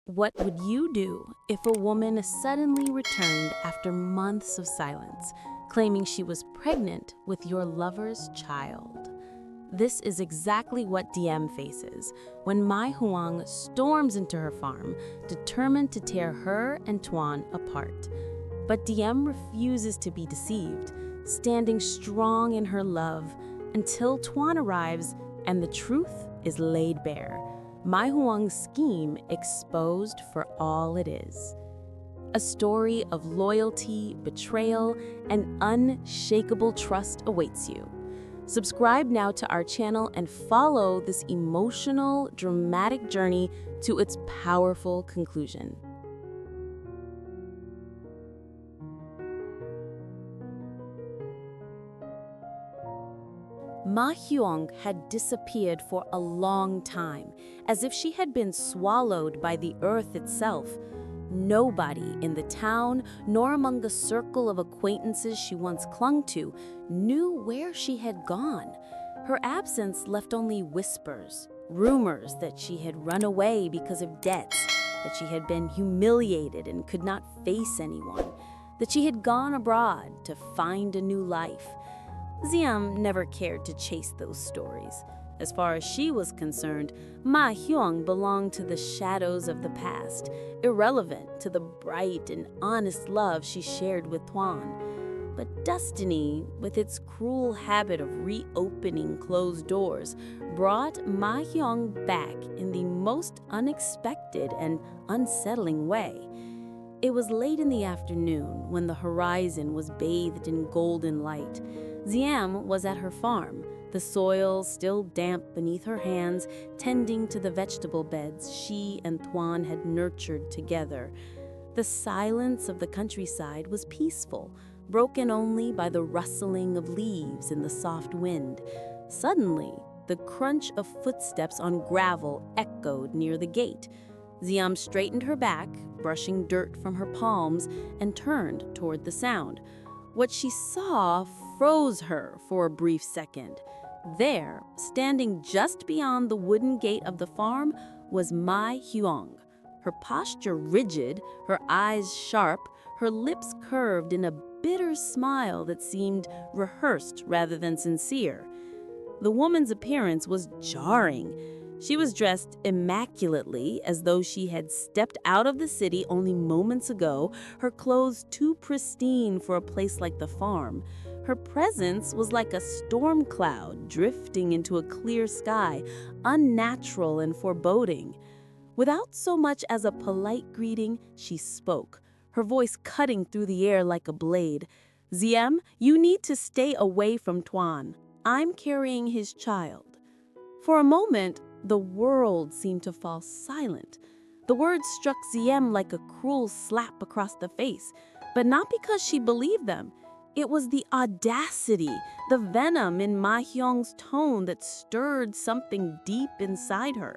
What would you do if a woman suddenly returned after months of silence, claiming she was pregnant with your lover's child? This is exactly what Diem faces when Mai Huong storms into her farm, determined to tear her and Toan apart. But Diem refuses to be deceived, standing strong in her love until Toan arrives and the truth is laid bare. Mai Huong's scheme exposed for all it is. A story of loyalty, betrayal, and unshakable trust awaits you. Subscribe now to our channel and follow this emotional, dramatic journey to its powerful conclusion. Mai Huong had disappeared for a long time, as if she had been swallowed by the earth itself. Nobody in the town, nor among the circle of acquaintances she once clung to, knew where she had gone. Her absence left only whispers, rumors that she had run away because of debts, that she had been humiliated and could not face anyone, that she had gone abroad to find a new life. Diem never cared to chase those stories. As far as she was concerned, Mai Huong belonged to the shadows of the past, irrelevant to the bright and honest love she shared with Toan. But destiny, with its cruel habit of reopening closed doors, brought Mai Huong back in the most unexpected and unsettling way. It was late in the afternoon when the horizon was bathed in golden light. Diem was at her farm, the soil still damp beneath her hands, tending to the vegetable beds she and Toan had nurtured together. The silence of the countryside was peaceful, broken only by the rustling of leaves in the soft wind. Suddenly, the crunch of footsteps on gravel echoed near the gate. Diem straightened her back, brushing dirt from her palms, and turned toward the sound. What she saw froze her for a brief second. There, standing just beyond the wooden gate of the farm, was Mai Huong. Her posture rigid, her eyes sharp, her lips curved in a bitter smile that seemed rehearsed rather than sincere. The woman's appearance was jarring. She was dressed immaculately, as though she had stepped out of the city only moments ago, her clothes too pristine for a place like the farm. Her presence was like a storm cloud drifting into a clear sky, unnatural and foreboding. Without so much as a polite greeting, she spoke, her voice cutting through the air like a blade. "Diem, you need to stay away from Toan. I'm carrying his child." For a moment, the world seemed to fall silent. The words struck Diem like a cruel slap across the face, but not because she believed them. It was the audacity, the venom in Mai Huong's tone that stirred something deep inside her.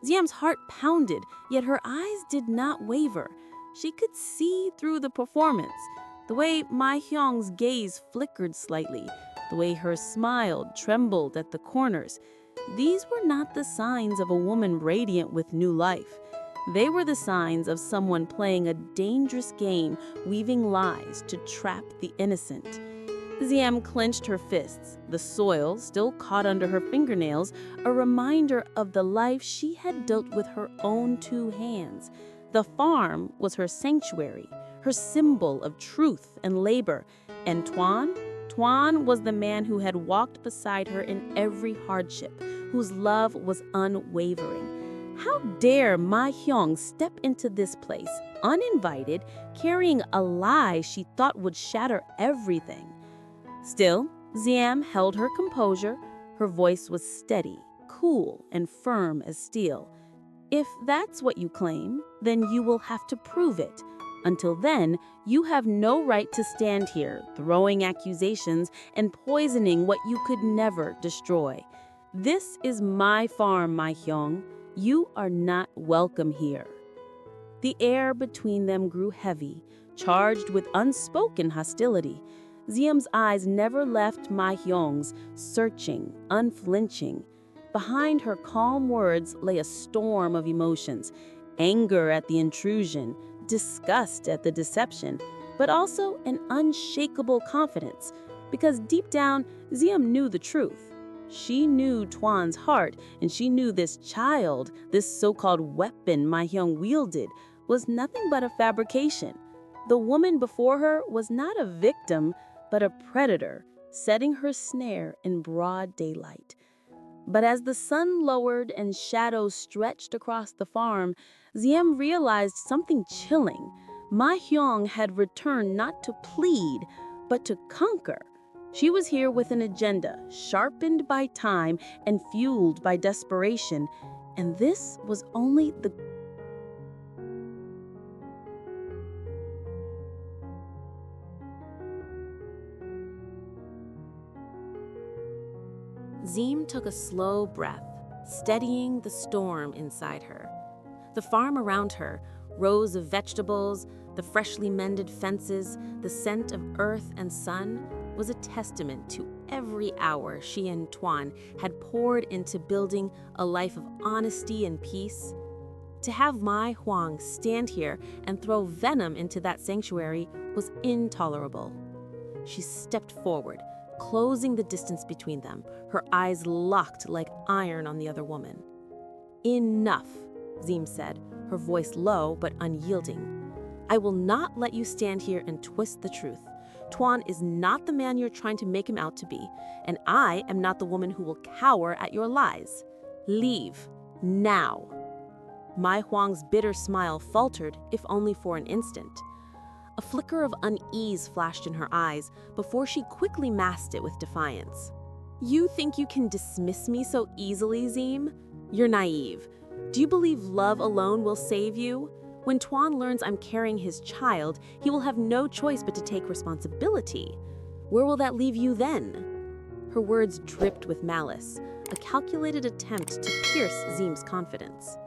Diem's heart pounded, yet her eyes did not waver. She could see through the performance, the way Mai Huong's gaze flickered slightly, the way her smile trembled at the corners. These were not the signs of a woman radiant with new life. They were the signs of someone playing a dangerous game, weaving lies to trap the innocent. Diem clenched her fists, the soil still caught under her fingernails, a reminder of the life she had built with her own two hands. The farm was her sanctuary, her symbol of truth and labor. And Toan was the man who had walked beside her in every hardship, whose love was unwavering. How dare Mai Huong step into this place, uninvited, carrying a lie she thought would shatter everything? Still, Diem held her composure. Her voice was steady, cool, and firm as steel. "If that's what you claim, then you will have to prove it. Until then, you have no right to stand here, throwing accusations and poisoning what you could never destroy. This is my farm, Mai Huong. You are not welcome here." The air between them grew heavy, charged with unspoken hostility. Diem's eyes never left Mai Huong's, searching, unflinching. Behind her calm words lay a storm of emotions. anger at the intrusion, disgust at the deception, but also an unshakable confidence, because deep down, Diem knew the truth. She knew Toan's heart, and she knew this child, this so-called weapon Mai Huong wielded, was nothing but a fabrication. The woman before her was not a victim, but a predator, setting her snare in broad daylight. But as the sun lowered and shadows stretched across the farm, Diem realized something chilling. Mai Huong had returned not to plead, but to conquer. She was here with an agenda, sharpened by time and fueled by desperation, and this was only the Diem took a slow breath, steadying the storm inside her. The farm around her, rows of vegetables, the freshly mended fences, the scent of earth and sun, was a testament to every hour she and Toan had poured into building a life of honesty and peace. To have Mai Huong stand here and throw venom into that sanctuary was intolerable. She stepped forward, closing the distance between them, her eyes locked like iron on the other woman. "Enough," Diem said, her voice low but unyielding. "I will not let you stand here and twist the truth. Toan is not the man you're trying to make him out to be, and I am not the woman who will cower at your lies. Leave, now." Mai Huong's bitter smile faltered, if only for an instant. A flicker of unease flashed in her eyes before she quickly masked it with defiance. "You think you can dismiss me so easily, Diem? You're naive. Do you believe love alone will save you? When Toan learns I'm carrying his child, he will have no choice but to take responsibility. Where will that leave you then?" Her words dripped with malice, a calculated attempt to pierce Diem's confidence.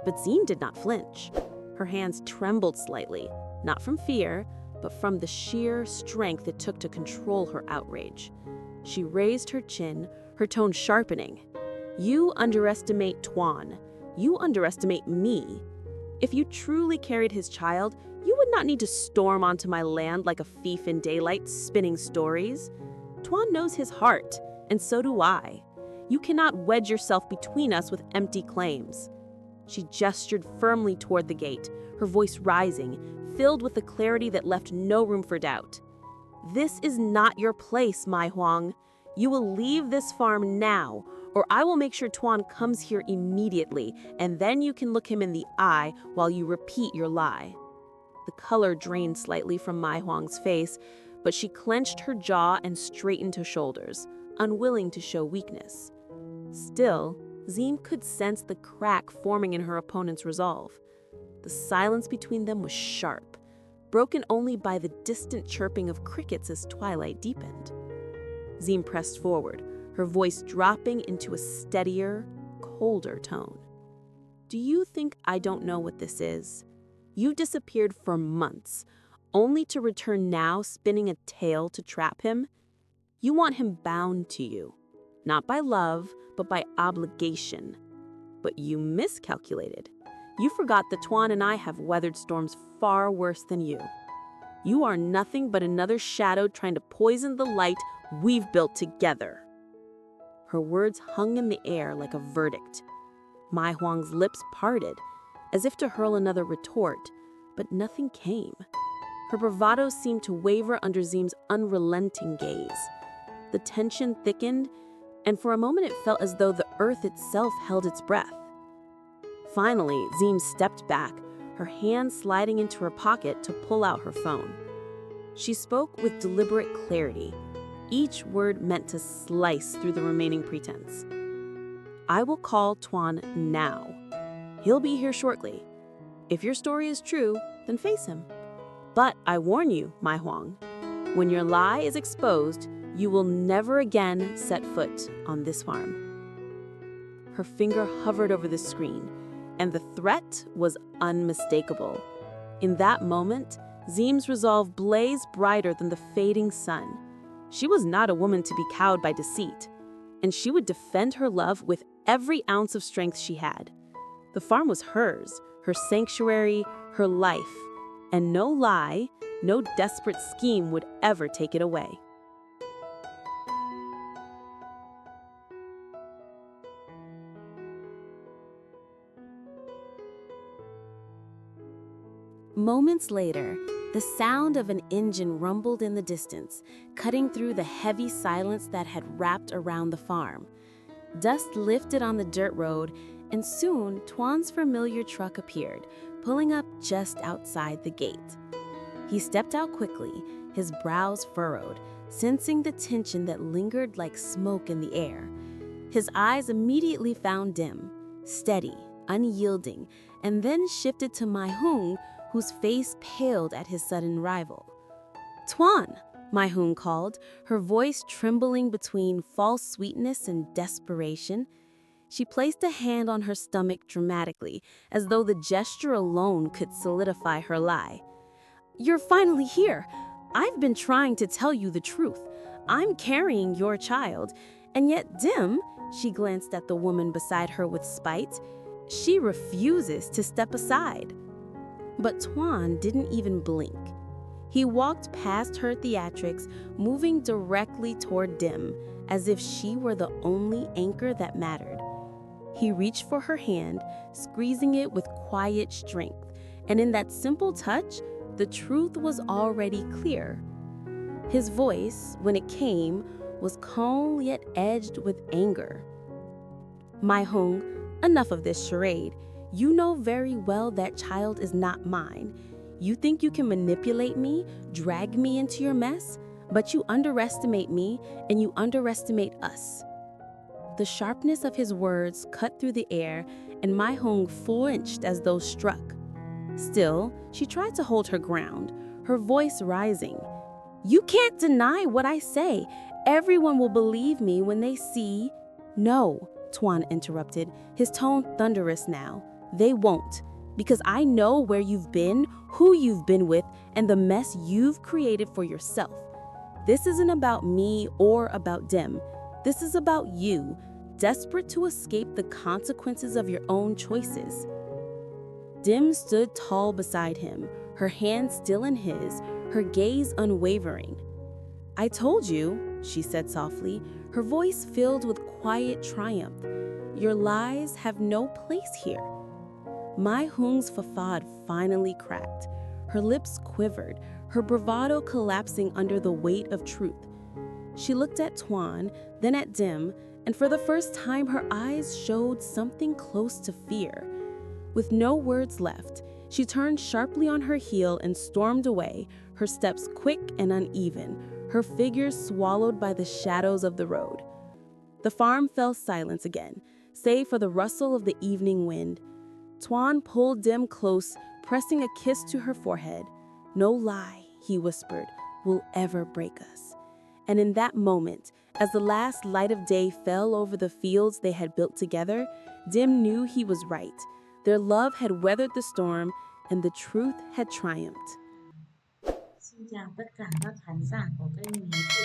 But Diem did not flinch. Her hands trembled slightly, not from fear, but from the sheer strength it took to control her outrage. She raised her chin, her tone sharpening. "You underestimate Toan. You underestimate me. If you truly carried his child, you would not need to storm onto my land like a thief in daylight, spinning stories. Toan knows his heart, and so do I. You cannot wedge yourself between us with empty claims." She gestured firmly toward the gate, her voice rising, filled with the clarity that left no room for doubt. "This is not your place, Mai Huong. You will leave this farm now, or I will make sure Toan comes here immediately, and then you can look him in the eye while you repeat your lie." The color drained slightly from Mai Huong's face, but she clenched her jaw and straightened her shoulders, unwilling to show weakness. Still, Diem could sense the crack forming in her opponent's resolve. The silence between them was sharp, broken only by the distant chirping of crickets as twilight deepened. Diem pressed forward, her voice dropping into a steadier, colder tone. "Do you think I don't know what this is? You disappeared for months, only to return now spinning a tale to trap him? You want him bound to you, not by love, but by obligation. But you miscalculated. You forgot that Toan and I have weathered storms far worse than you. You are nothing but another shadow trying to poison the light we've built together." Her words hung in the air like a verdict. Mai Huong's lips parted, as if to hurl another retort, but nothing came. Her bravado seemed to waver under Diem's unrelenting gaze. The tension thickened, and for a moment it felt as though the earth itself held its breath. Finally, Diem stepped back, her hand sliding into her pocket to pull out her phone. She spoke with deliberate clarity, each word meant to slice through the remaining pretense. "I will call Toan now. He'll be here shortly. If your story is true, then face him. But I warn you, Mai Huong, when your lie is exposed, you will never again set foot on this farm." Her finger hovered over the screen, and the threat was unmistakable. In that moment, Diem's resolve blazed brighter than the fading sun. She was not a woman to be cowed by deceit, and she would defend her love with every ounce of strength she had. The farm was hers, her sanctuary, her life, and no lie, no desperate scheme would ever take it away. Moments later, the sound of an engine rumbled in the distance, cutting through the heavy silence that had wrapped around the farm. Dust lifted on the dirt road, and soon Tuan's familiar truck appeared, pulling up just outside the gate. He stepped out quickly, his brows furrowed, sensing the tension that lingered like smoke in the air. His eyes immediately found Dim, steady, unyielding, and then shifted to Mai Huong, whose face paled at his sudden arrival. "Tuan," Mai Huong called, her voice trembling between false sweetness and desperation. She placed a hand on her stomach dramatically, as though the gesture alone could solidify her lie. "You're finally here. I've been trying to tell you the truth. I'm carrying your child, and yet Dim," she glanced at the woman beside her with spite, "she refuses to step aside." But Tuan didn't even blink. He walked past her theatrics, moving directly toward Dim, as if she were the only anchor that mattered. He reached for her hand, squeezing it with quiet strength, and in that simple touch, the truth was already clear. His voice, when it came, was calm yet edged with anger. "Mai Hong, enough of this charade. You know very well that child is not mine. You think you can manipulate me, drag me into your mess, but you underestimate me and you underestimate us." The sharpness of his words cut through the air, and Mai Hong flinched as though struck. Still, she tried to hold her ground, her voice rising. "You can't deny what I say. Everyone will believe me when they see—" "No," Tuan interrupted, his tone thunderous now. "They won't, because I know where you've been, who you've been with, and the mess you've created for yourself. This isn't about me or about Dim. This is about you, desperate to escape the consequences of your own choices." Dim stood tall beside him, her hand still in his, her gaze unwavering. "I told you," she said softly, her voice filled with quiet triumph. "Your lies have no place here." Mai Hong's facade finally cracked. Her lips quivered, her bravado collapsing under the weight of truth. She looked at Tuan, then at Dim, and for the first time her eyes showed something close to fear. With no words left, she turned sharply on her heel and stormed away, her steps quick and uneven, her figure swallowed by the shadows of the road. The farm fell silent again, save for the rustle of the evening wind. Tuan pulled Dim close, pressing a kiss to her forehead. "No lie," he whispered, "will ever break us." And in that moment, as the last light of day fell over the fields they had built together, Dim knew he was right. Their love had weathered the storm, and the truth had triumphed. Xin chào tất cả các khán giả của kênh Lý Tu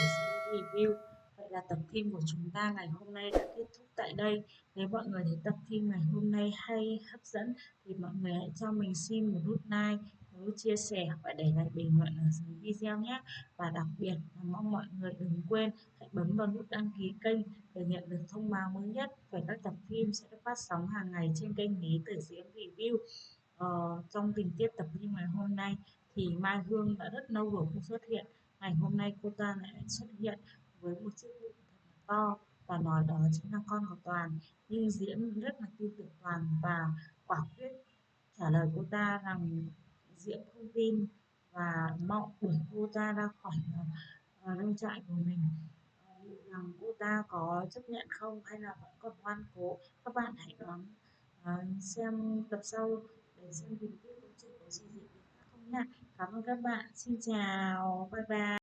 Diem Review. Vậy là tập phim của chúng ta ngày hôm nay đã kết thúc tại đây. Nếu mọi người thấy tập phim ngày hôm nay hay, hấp dẫn thì mọi người hãy cho mình xin một nút like, một nút chia sẻ và để lại bình luận ở dưới video nhé. Và đặc biệt là mong mọi người đừng quên hãy bấm vào nút đăng ký kênh để nhận được thông báo mới nhất về các tập phim sẽ được phát sóng hàng ngày trên kênh Lý Tu Diem Review. Trong tình tiết tập phim ngày hôm nay thì Mai Hương đã rất lâu rồi không xuất hiện. Ngày hôm nay cô ta lại xuất hiện với một chiếc bụng thật là to và nói đó chính là con của Toàn. Nhưng Diễm rất là tin tưởng Toàn và quả quyết trả lời cô ta rằng Diễm không tin và mong đuổi cô ta ra khỏi nông trại của mình. Liệu rằng cô ta có chấp nhận không hay là vẫn còn ngoan cố? Các bạn hãy đón xem tập sau để xem tình tiết câu chuyện có gì diễn biến khác không nha. Cảm ơn các bạn. Xin chào. Bye bye.